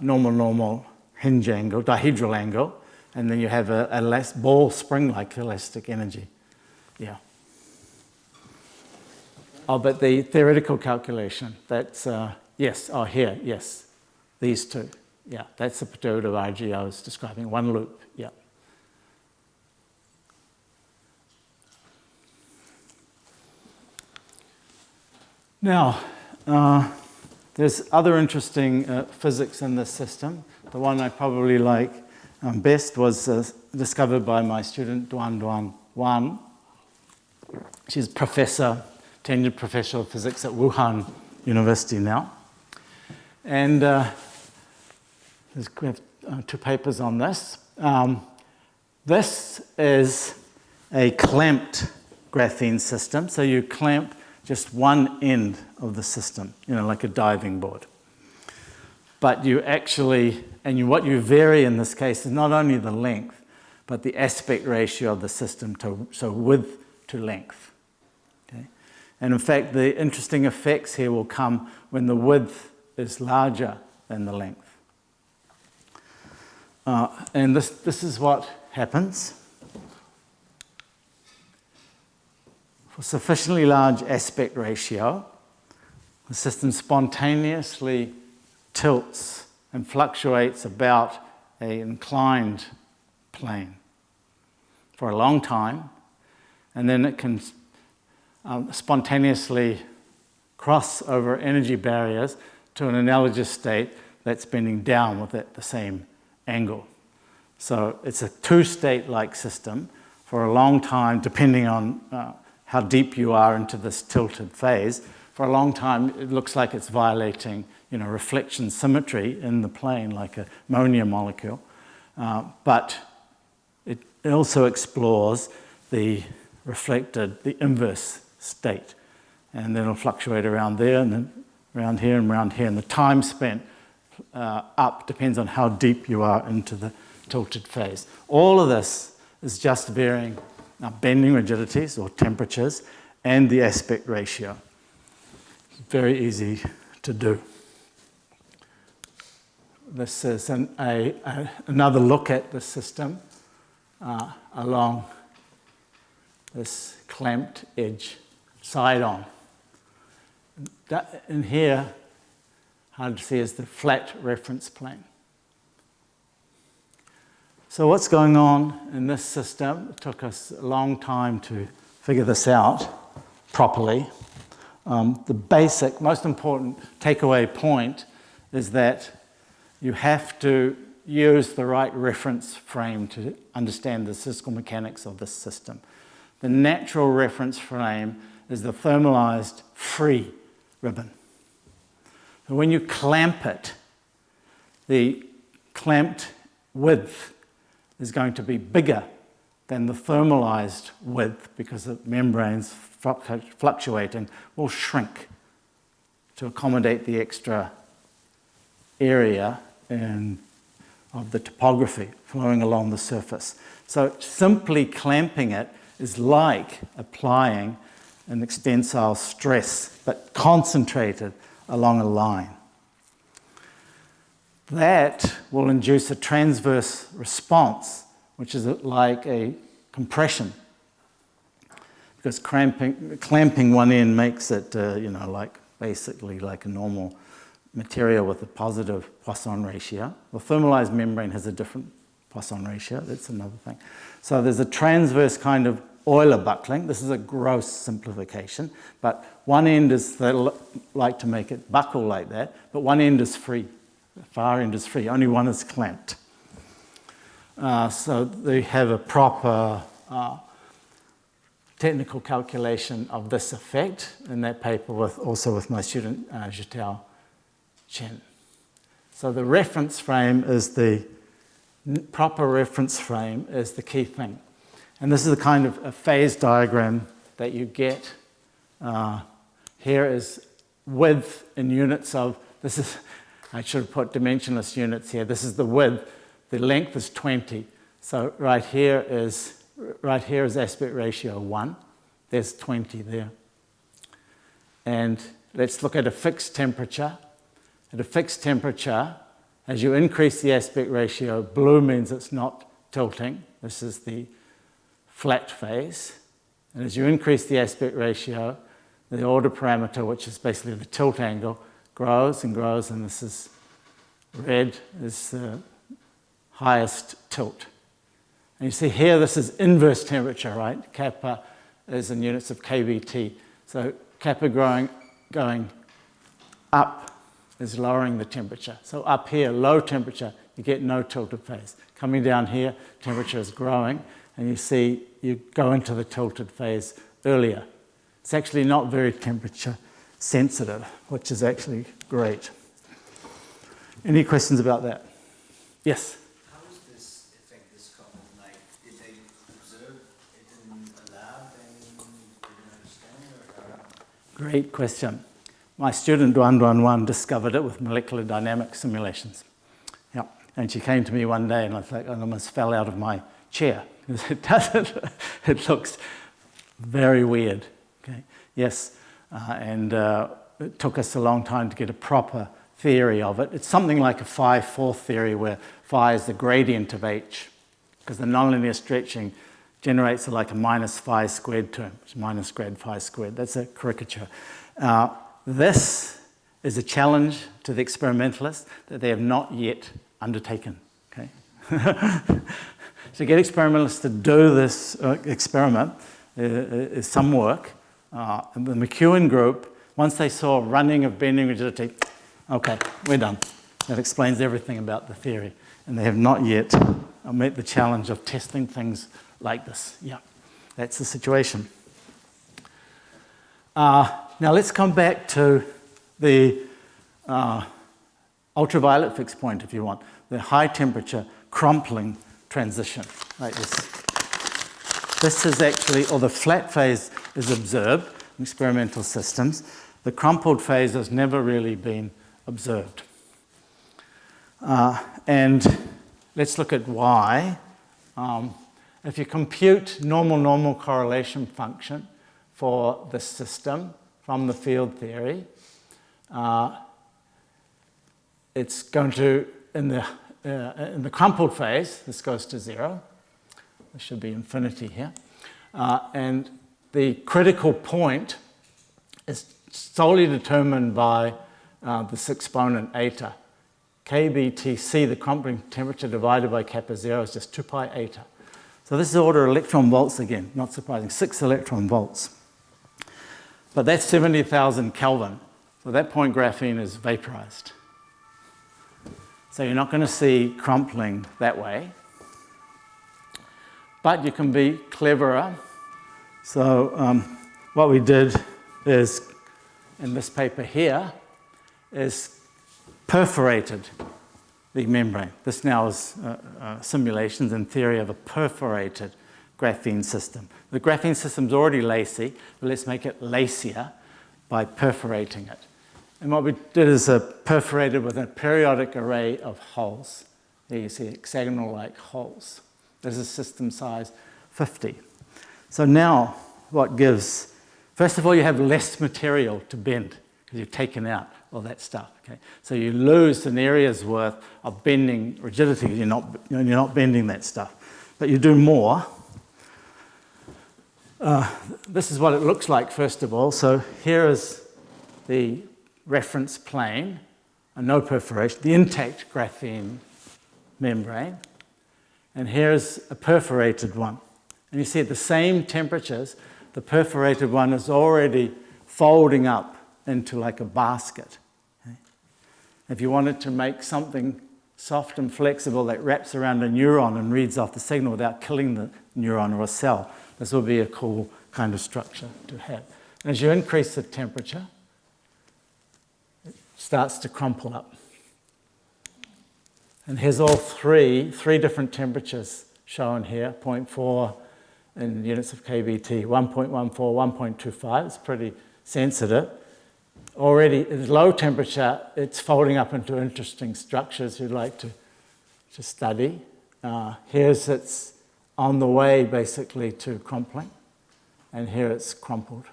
normal hinge angle, dihedral angle, and then you have a less ball spring-like elastic energy. Yeah. Oh, but the theoretical calculation, that's, yes, oh, here, yes, these two. Yeah, that's the perturbative RG I was describing, one loop, yeah. Now, there's other interesting physics in this system. The one I probably like best was discovered by my student, Duan Wan. She's tenured professor of physics at Wuhan University now. And we have two papers on this. This is a clamped graphene system. So you clamp just one end of the system, like a diving board. But you actually, what you vary in this case is not only the length, but the aspect ratio of the system, so width to length. Okay? And in fact, the interesting effects here will come when the width is larger than the length. And this is what happens. For sufficiently large aspect ratio, the system spontaneously tilts and fluctuates about an inclined plane for a long time, and then it can spontaneously cross over energy barriers to an analogous state that's bending down with it the same angle. So it's a two-state-like system for a long time, depending on how deep you are into this tilted phase. For a long time, it looks like it's violating, reflection symmetry in the plane, like an ammonia molecule. But it also explores the inverse state. And then it'll fluctuate around there, and then around here and around here. And the time spent up depends on how deep you are into the tilted phase. All of this is just varying bending rigidities or temperatures and the aspect ratio. It's very easy to do. This is another look at the system along this clamped edge, side on. In here, hard to see, is the flat reference plane. So what's going on in this system? It took us a long time to figure this out properly. The basic, most important takeaway point is that you have to use the right reference frame to understand the physical mechanics of this system. The natural reference frame is the thermalized free ribbon. So when you clamp it, the clamped width is going to be bigger than the thermalized width because the membranes fluctuating will shrink to accommodate the extra area of the topography flowing along the surface. So simply clamping it is like applying an extensile stress, but concentrated along a line. That will induce a transverse response, which is like a compression, because clamping one end makes it, like basically like a normal material with a positive Poisson ratio. The thermalized membrane has a different Poisson ratio. That's another thing. So there's a transverse kind of Euler buckling. This is a gross simplification, but one end is, they like to make it buckle like that, but one end is free. The far end is free. Only one is clamped. So they have a proper technical calculation of this effect in that paper, also with my student Zhitao Chen. So the reference frame is the proper reference frame is the key thing. And this is the kind of a phase diagram that you get. Here is width in units of, this is, I should have put dimensionless units here. This is the width. The length is 20. So right here is aspect ratio 1. There's 20 there. And let's look at a fixed temperature. At a fixed temperature, as you increase the aspect ratio, blue means it's not tilting. This is the flat phase. And as you increase the aspect ratio, the order parameter, which is basically the tilt angle, grows and grows, and this is red is the highest tilt. And you see here, this is inverse temperature, right? Kappa is in units of kVt. So kappa going up is lowering the temperature. So up here, low temperature, you get no tilted phase. Coming down here, temperature is growing, and you see you go into the tilted phase earlier. It's actually not very temperature sensitive, which is actually great. Any questions about that? Yes? How is this effect discovered? Like, did they observe it in a lab and didn't understand, or? Great question. My student, Duan, discovered it with molecular dynamic simulations. Yeah. And she came to me one day and I almost fell out of my chair. It looks very weird. Okay. Yes. And it took us a long time to get a proper theory of it. It's something like a phi-4 theory where phi is the gradient of h, because the nonlinear stretching generates like a minus phi squared term, which is minus grad phi squared. That's a caricature. This is a challenge to the experimentalists that they have not yet undertaken. Okay? So get experimentalists to do this experiment is some work. And the McEwen group, once they saw running of bending rigidity, okay, we're done. That explains everything about the theory. And they have not yet met the challenge of testing things like this. Yeah, that's the situation. Now let's come back to the ultraviolet fixed point, if you want, the high temperature crumpling transition like this. This is actually, or the flat phase is observed in experimental systems. The crumpled phase has never really been observed. And let's look at why. If you compute normal correlation function for the system from the field theory, it's going to, in the crumpled phase, this goes to 0. There should be infinity here. And the critical point is solely determined by this exponent eta, KBTC, the crumpling temperature divided by kappa 0 is just 2 pi eta. So this is order electron volts again, not surprising, 6 electron volts. But that's 70,000 Kelvin. So at that point, graphene is vaporized. So you're not going to see crumpling that way. But you can be cleverer. So what we did is, in this paper here, is perforated the membrane. This now is simulations in theory of a perforated graphene system. The graphene system is already lacy, but let's make it lacier by perforating it. And what we did is perforated with a periodic array of holes. There you see hexagonal-like holes. This is system size 50. So now what gives, first of all, you have less material to bend because you've taken out all that stuff. Okay? So you lose an area's worth of bending rigidity. You're not bending that stuff. But you do more. This is what it looks like, first of all. So here is the reference plane, and no perforation, the intact graphene membrane. And here's a perforated one. And you see at the same temperatures, the perforated one is already folding up into like a basket. Okay? If you wanted to make something soft and flexible that wraps around a neuron and reads off the signal without killing the neuron or a cell, this would be a cool kind of structure to have. And as you increase the temperature, it starts to crumple up. And here's all three different temperatures shown here, 0.4 in units of kBt, 1.14, 1.25. It's pretty sensitive. Already at low temperature, it's folding up into interesting structures you'd like to study. Here's it's on the way, basically, to crumpling. And here it's crumpled.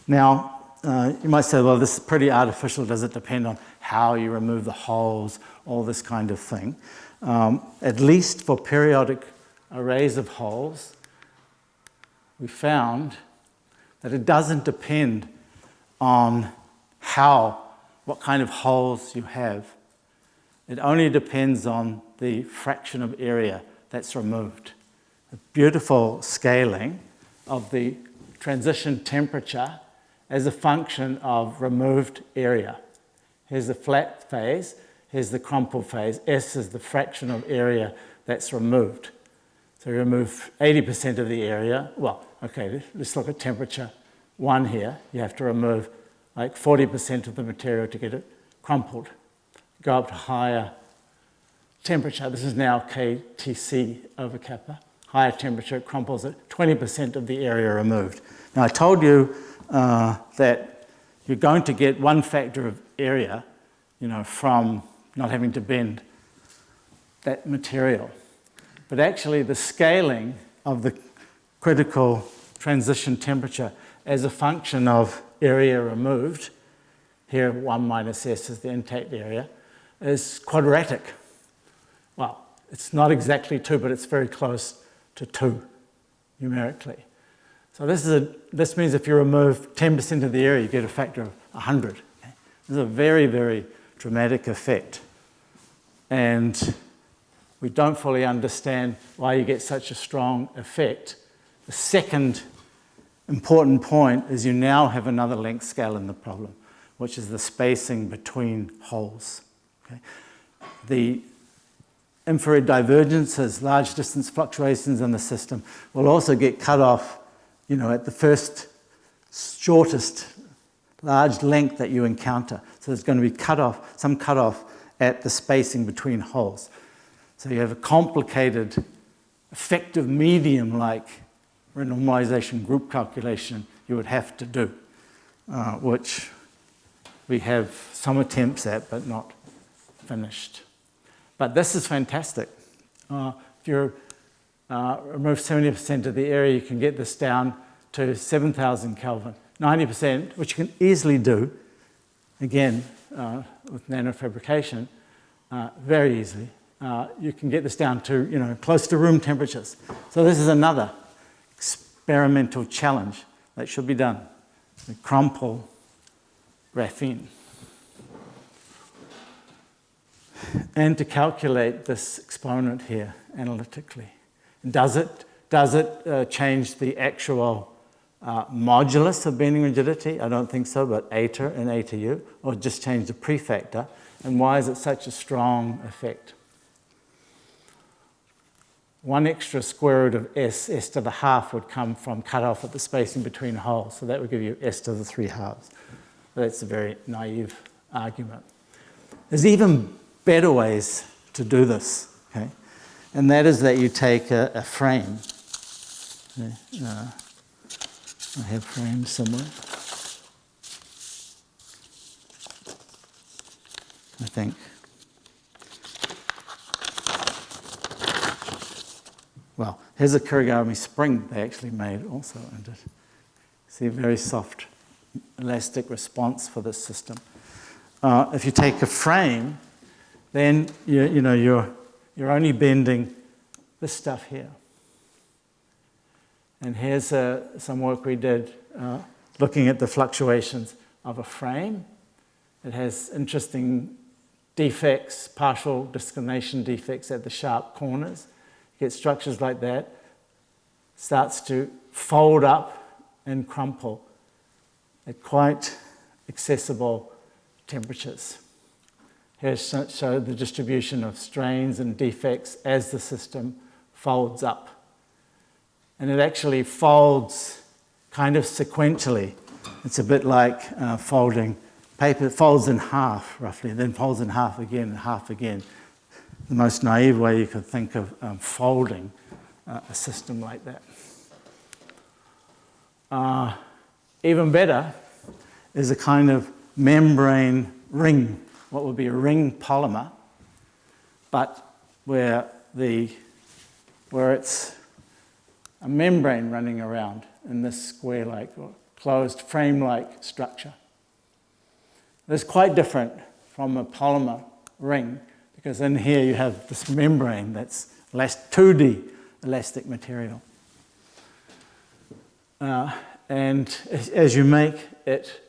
Now, you might say, well, this is pretty artificial. Does it depend on how you remove the holes, all this kind of thing? At least for periodic arrays of holes, we found that it doesn't depend on what kind of holes you have. It only depends on the fraction of area that's removed. A beautiful scaling of the transition temperature as a function of removed area. Here's the flat phase, here's the crumpled phase. S is the fraction of area that's removed. So you remove 80% of the area. Well, okay, let's look at temperature 1 here. You have to remove like 40% of the material to get it crumpled. Go up to higher temperature. This is now KTC over kappa. Higher temperature, it crumples at 20% of the area removed. Now, I told you that you're going to get one factor of area, from not having to bend that material. But actually, the scaling of the critical transition temperature as a function of area removed, here 1 minus S is the intact area, is quadratic. Well, it's not exactly 2, but it's very close to 2 numerically. So this means if you remove 10% of the area, you get a factor of 100. Okay? This is a very, very dramatic effect. And we don't fully understand why you get such a strong effect. The second important point is you now have another length scale in the problem, which is the spacing between holes. Okay? The infrared divergences, large distance fluctuations in the system, will also get cut off, at the first shortest large length that you encounter. So there's going to be some cutoff at the spacing between holes. So you have a complicated effective medium like renormalization group calculation you would have to do, which we have some attempts at, but not finished. But this is fantastic. If you remove 70% of the area, you can get this down to 7,000 Kelvin. 90%, which you can easily do, again, with nanofabrication, very easily. You can get this down to, close to room temperatures. So this is another experimental challenge that should be done. The crumple graphene. and to calculate this exponent here analytically. Does it change the actual modulus of bending rigidity? I don't think so, but eta and eta u, or just change the prefactor. And why is it such a strong effect? 1 extra square root of s to the half would come from cut off at the spacing between holes. So that would give you s to the 3 halves. That's a very naive argument. There's even better ways to do this, okay? And that is that you take a frame. Okay? I have frames somewhere, I think. Well, here's a Kurigami spring they actually made also. And see a very soft, elastic response for this system. If you take a frame, then you're only bending this stuff here. And here's some work we did looking at the fluctuations of a frame. It has interesting defects, partial discrimination defects at the sharp corners. You get structures like that, starts to fold up and crumple at quite accessible temperatures. Here show the distribution of strains and defects as the system folds up. And it actually folds kind of sequentially. It's a bit like folding paper. It folds in half, roughly, then folds in half again and half again. The most naive way you could think of folding a system like that. Even better is a kind of membrane ring, what would be a ring polymer, but where it's a membrane running around in this square-like or closed frame-like structure. It's quite different from a polymer ring because in here you have this membrane that's 2D elastic material. And as you make it,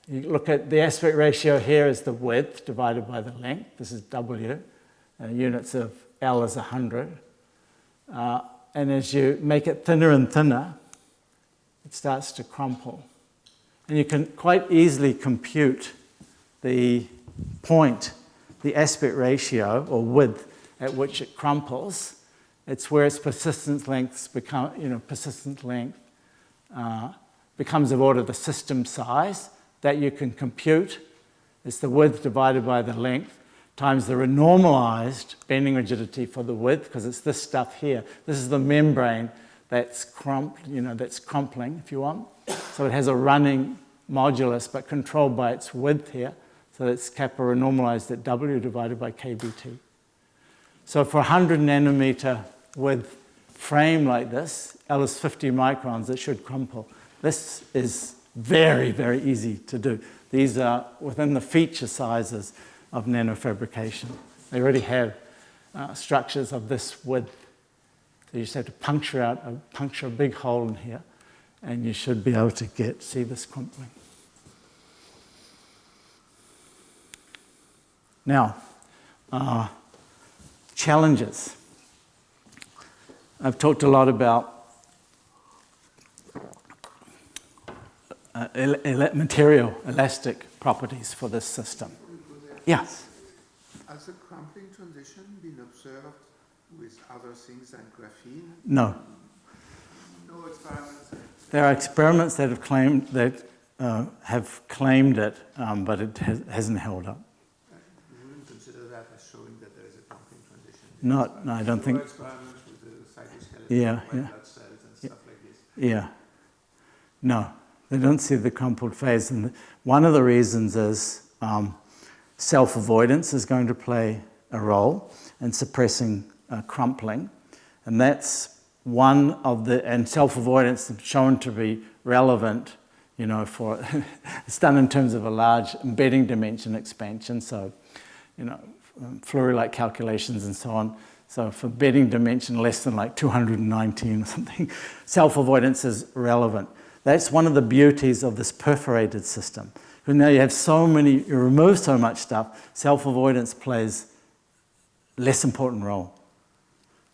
you look at the aspect ratio here is the width divided by the length. This is W. Units of L is 100. And as you make it thinner and thinner, it starts to crumple. And you can quite easily compute the point, the aspect ratio or width at which it crumples. It's where its persistence lengths becomes of order the system size that you can compute. It's the width divided by the length times the renormalized bending rigidity for the width, because it's this stuff here. This is the membrane that's crumpling, if you want. So it has a running modulus, but controlled by its width here. So it's kappa renormalized at W divided by KBT. So for a 100 nanometer width frame like this, L is 50 microns, it should crumple. This is very, very easy to do. These are within the feature sizes of nanofabrication. They already have structures of this width. So you just have to puncture a big hole in here, and you should be able to see this crumpling. Now, challenges. I've talked a lot about material elastic properties for this system. Yes? Has the crumpling transition been observed with other things than graphene? No. No experiments? There are experiments that have claimed it, but it hasn't held up. You wouldn't consider that as showing that there is a crumpling transition? No, I don't think. There were experiments with the cytoskeleton, Yeah. blood cells and stuff like this. Yeah. No, they don't see the crumpled phase. And one of the reasons is self-avoidance is going to play a role in suppressing crumpling. And that's one of and self-avoidance is shown to be relevant, for, it's done in terms of a large embedding dimension expansion. So, Fleury-like calculations and so on. So for bedding dimension less than like 219 or something, self-avoidance is relevant. That's one of the beauties of this perforated system. But now you have so many, you remove so much stuff, self-avoidance plays less important role.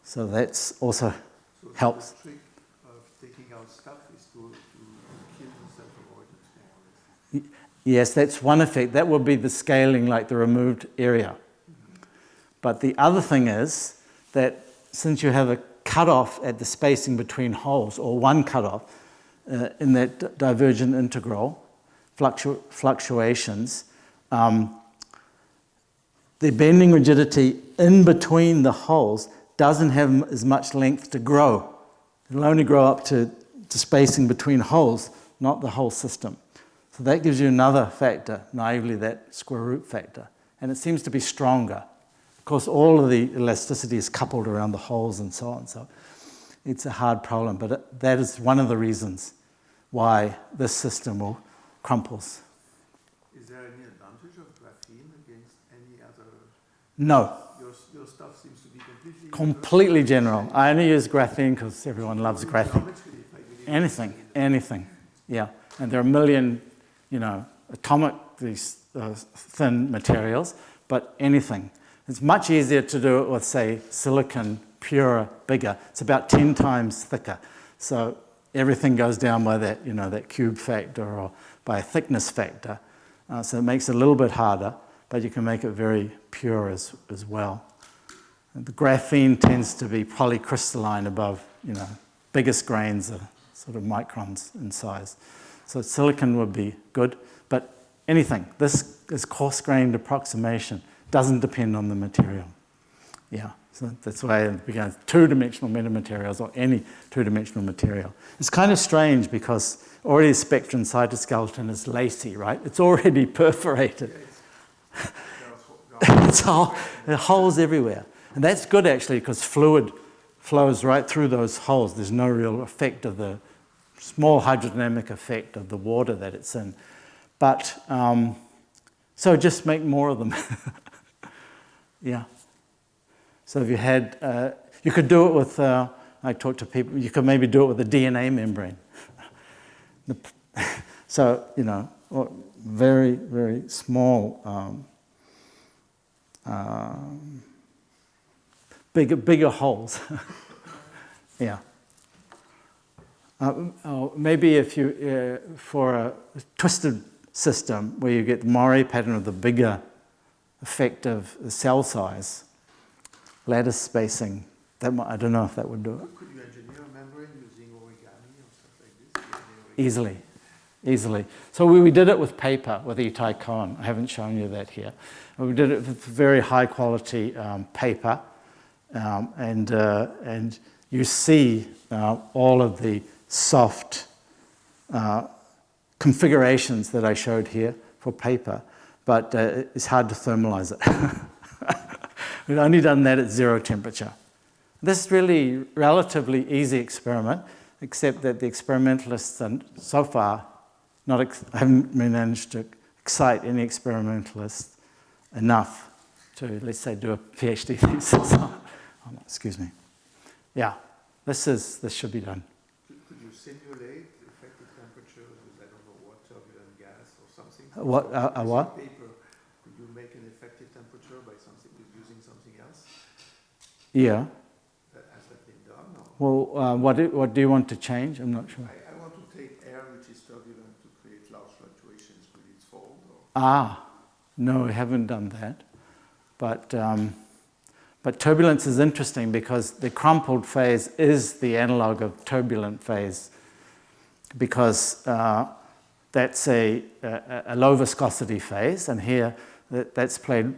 So that's also So helps. the trick of taking out stuff is to kill the self-avoidance, more or less. Yes, that's one effect. That would be the scaling, like the removed area. But the other thing is that since you have a cutoff at the spacing between holes, or one cutoff in that divergent integral, fluctuations, the bending rigidity in between the holes doesn't have as much length to grow. It'll only grow up to spacing between holes, not the whole system. So that gives you another factor, naively that square root factor. And it seems to be stronger. Of course, all of the elasticity is coupled around the holes and so on. So it's a hard problem, but that is one of the reasons why this system crumples. Is there any advantage of graphene against any other? No. Your stuff seems to be Completely general. I only use graphene because everyone loves graphene. Anything. Yeah. And there are a million, atomic, these thin materials, but anything. It's much easier to do it with, say, silicon, purer, bigger. It's about 10 times thicker. So everything goes down by that, that cube factor or by a thickness factor. So it makes it a little bit harder, but you can make it very pure as well. And the graphene tends to be polycrystalline above, biggest grains are sort of microns in size. So silicon would be good, but anything. This is coarse-grained approximation. Doesn't depend on the material. Yeah, so that's why it began two-dimensional metamaterials or any two-dimensional material. It's kind of strange because already the spectrum cytoskeleton is lacy, right? It's already perforated. It's all, there are holes everywhere. And that's good actually because fluid flows right through those holes. There's no real effect of the small hydrodynamic effect of the water that it's in. But, so just make more of them. Yeah. So if you had, you could do it with, I talk to people, you could maybe do it with a DNA membrane. So, very, very small, bigger holes. Yeah. Maybe if you, for a twisted system where you get the moire pattern of the bigger effect of the cell size, lattice spacing, I don't know if that would do it. Could you engineer a membrane using origami or stuff like this? Easily. So we did it with paper, with Itai Cohen. I haven't shown you that here. We did it with very high quality paper, and you see all of the soft configurations that I showed here for paper, but it's hard to thermalize it. We've only done that at 0 temperature. This is really relatively easy experiment, except that the experimentalists are so far haven't managed to excite any experimentalists enough to, let's say, do a PhD thesis on it. Excuse me. Yeah, this should be done. Could you simulate effective temperatures with, I don't know, what, turbulent gas or something? What? A what? Paper, could you make an effective temperature by using something else? Yeah. Has that been done? Or? Well, what do you want to change? I'm not sure. I want to take air which is turbulent to create large fluctuations. Could it fold? Or? No, we haven't done that. But turbulence is interesting because the crumpled phase is the analog of turbulent phase, because that's a low viscosity phase, and here that's played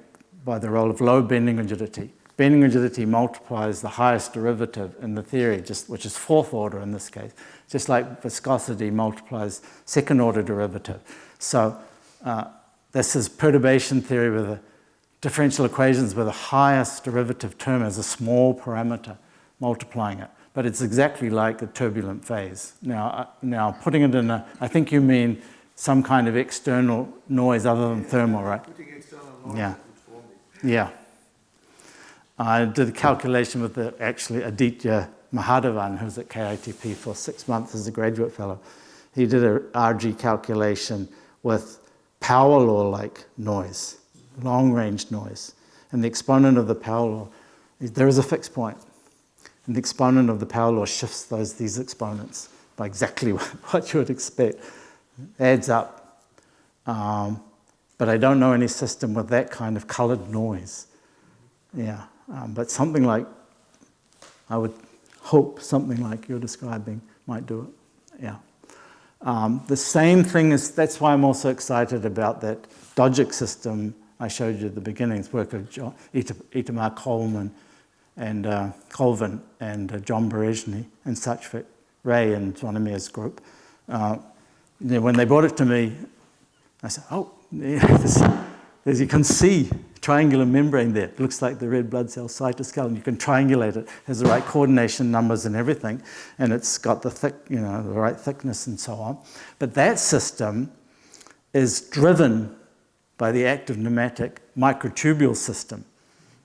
by the role of low bending rigidity. Bending rigidity multiplies the highest derivative in the theory, which is fourth order in this case, just like viscosity multiplies second order derivative. So this is perturbation theory with the differential equations where the highest derivative term is a small parameter multiplying it. But it's exactly like the turbulent phase. Now putting it in I think you mean some kind of external noise other than thermal, right? Putting external noise Yeah. would form it. Yeah. I did a calculation with actually Aditya Mahadevan, who's at KITP for 6 months as a graduate fellow. He did a RG calculation with power law-like noise, long-range noise. And the exponent of the power law, there is a fixed point. And the exponent of the power law shifts these exponents by exactly what you would expect. It adds up. But I don't know any system with that kind of colored noise. Yeah, but something like, I would hope something like you're describing might do it. Yeah. The same thing is, that's why I'm also excited about that Dogic system I showed you at the beginning. It's work of Itamar Coleman and Colvin and John Berezhny and Suchvik, Ray and Zvonimir's group. When they brought it to me, I said, oh, as you can see, triangular membrane there. It looks like the red blood cell cytoskeleton. You can triangulate it. It has the right coordination numbers and everything, and it's got the right thickness and so on. But that system is driven by the active pneumatic microtubule system.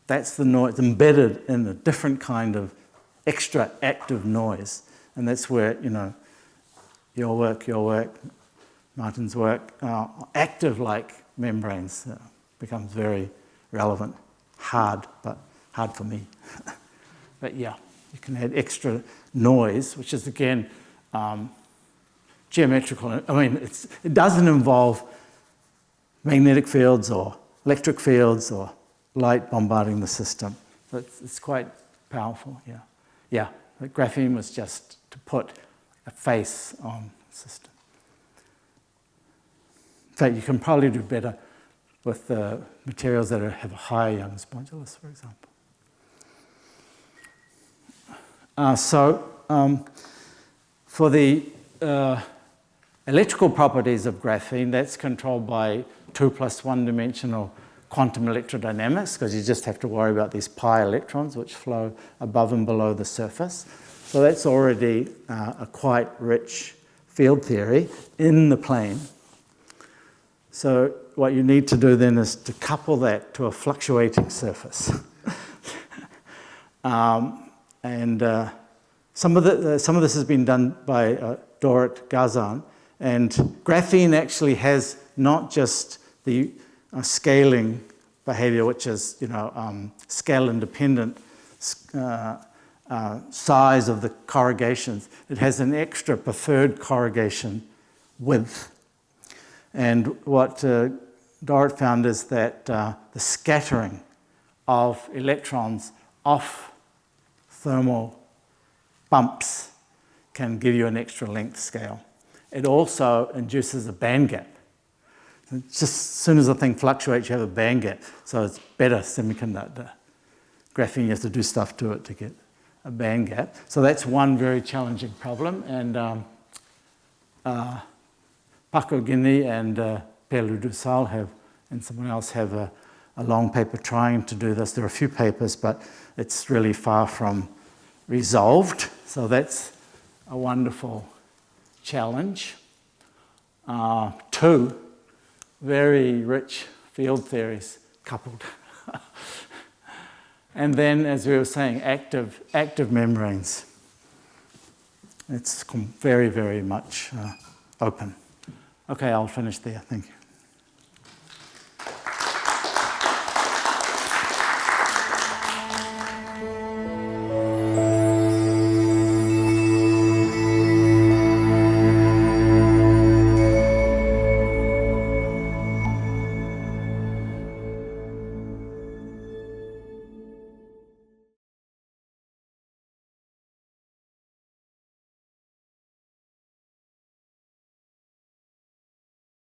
That's the noise embedded in a different kind of extra active noise, and that's where your work, Martin's work, active like membranes becomes very relevant. Hard for me. But yeah, you can add extra noise, which is again geometrical. I mean, it doesn't involve magnetic fields or electric fields or light bombarding the system. So it's quite powerful. Yeah, yeah. But graphene was just to put a face on the system. In fact, you can probably do better with materials that have a higher Young's modulus, for example. For the electrical properties of graphene, that's controlled by 2+1 dimensional quantum electrodynamics, because you just have to worry about these pi electrons which flow above and below the surface. So that's already a quite rich field theory in the plane. So what you need to do then is to couple that to a fluctuating surface. Some of this has been done by Dorit Gazan, and graphene actually has not just the scaling behavior, which is scale independent size of the corrugations. It has an extra preferred corrugation width. And what Dorit found is that the scattering of electrons off thermal bumps can give you an extra length scale. It also induces a band gap. Just as soon as the thing fluctuates, you have a band gap. So it's better semiconductor. Graphene, you have to do stuff to it to get a band gap. So that's one very challenging problem. And Paco Guinea and Pierre Dussal have, and someone else have a long paper trying to do this. There are a few papers, but it's really far from resolved. So that's a wonderful challenge. Two very rich field theories coupled. And then, as we were saying, active membranes. It's very, very much open. Okay, I'll finish there. Thank you.